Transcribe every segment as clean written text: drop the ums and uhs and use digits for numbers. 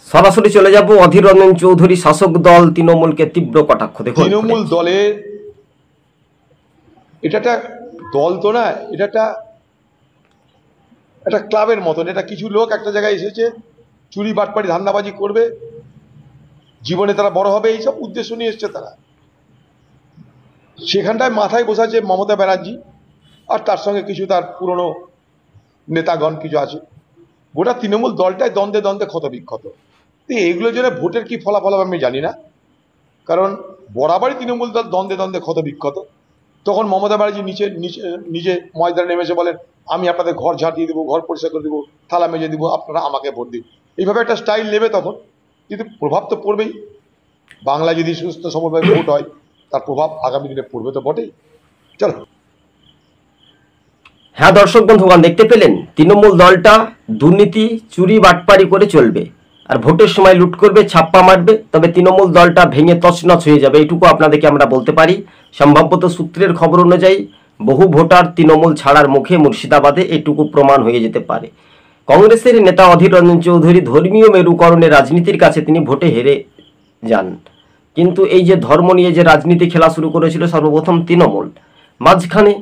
সরাসরি চলে যাব অধীর রঞ্জন চৌধুরী শাসক দল তৃণমূলকে তীব্র কটাক্ষ। দেখুন তৃণমূল দলের এটা একটা দল তো না, এটা একটা ক্লাবের মতন। এটা কিছু লোক একটা জায়গায় এসেছে, চুরি বাটপাড়ি ধান্দাবাজি করবে, জীবনে তারা বড় হবে, এইসব উদ্দেশ্য নিয়ে এসছে তারা। সেখানটায় মাথায় বসাচ্ছে মমতা ব্যানার্জি, আর তার সঙ্গে কিছু তার পুরনো নেতাগণ কিছু আছে। গোটা তৃণমূল দলটাই দ্বন্দ্বে দ্বন্দ্বে ক্ষত বিক্ষত। এইগুলোর জন্য ভোটের কি ফলাফল হবে আমি জানি না, কারণ বরাবরই তৃণমূল দল দ্বন্দ্বে দ্বন্দ্বে ক্ষত বিক্ষত। তখন মমতা ব্যানার্জি নিজে ময়দানে নেমেছে বলেন, আমি আপনাদের ঘর ঝাড় দিয়ে দেবো, ঘর পরিষ্কার করে দেবো, থালা মেজে দেবো, আপনারা আমাকে ভোট দিন। এইভাবে একটা স্টাইল নেবে তখন, কিন্তু প্রভাব তো পড়বেই। বাংলা যদি সুস্থ সবলভাবে ভোট হয়, তার প্রভাব আগামী দিনে পড়বে তো বটেই। চলো। হ্যাঁ দর্শক বন্ধুগণ, দেখতে পেলেন তৃণমূল দলটা দুর্নীতি চুরি বাটপারি করে চলবে, আর ভোটের সময় লুট করবে, ছাপ্পা মারবে, তবে তৃণমূল দলটা ভেঙে তছনছ হয়ে যাবে, এইটুকু আপনাদেরকে আমরা বলতে পারি। সম্ভাব্যত সূত্রের খবর অনুযায়ী বহু ভোটার তৃণমূল ছাড়ার মুখে মুর্শিদাবাদে এটুকু প্রমাণ হয়ে যেতে পারে। কংগ্রেসের নেতা অধীর রঞ্জন চৌধুরী ধর্মীয় মেরুকরণের রাজনীতির কাছে তিনি ভোটে হেরে যান, কিন্তু এই যে ধর্ম নিয়ে যে রাজনীতি খেলা শুরু করেছিল সর্বপ্রথম তৃণমূল, মাঝখানে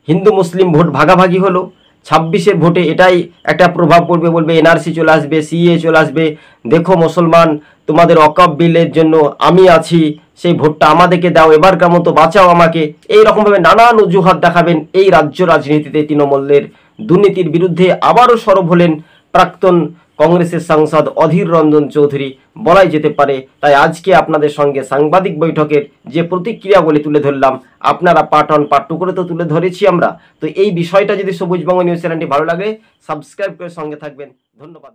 হিন্দু মুসলিম ভোট ভাগাভাগি হলো। 26-এর ভোটে এটাই একটা প্রভাব পড়বে, বলবে এনআরসি চলে আসবে, সিএ চলে আসবে, দেখো মুসলমান তোমাদের ওয়াকফ বিলের জন্য আমি আছি, সেই ভোটটা আমাদেরকে দাও, এবারকার মতো বাঁচাও আমাকে, এই রকমভাবে নানান অজুহাত দেখাবেন। এই রাজ্য রাজনীতিতে তৃণমূলের দুর্নীতির বিরুদ্ধে আবারও সরব হলেন প্রাক্তন কংগ্রেসের সাংসদ অধীর রঞ্জন চৌধুরী বলাই যেতে পারে। তাই আজকে আপনাদের সঙ্গে সাংবাদিক বৈঠকের যে প্রতিক্রিয়াগুলি তুলে ধরলাম, আপনারা পার্ট 1 পার্ট 2 করে তো তুলে ধরেছি আমরা। তো এই বিষয়টা যদি সবুজবঙ্গ নিউজ চ্যানেলটি ভালো লাগে সাবস্ক্রাইব করে সঙ্গে থাকবেন। ধন্যবাদ।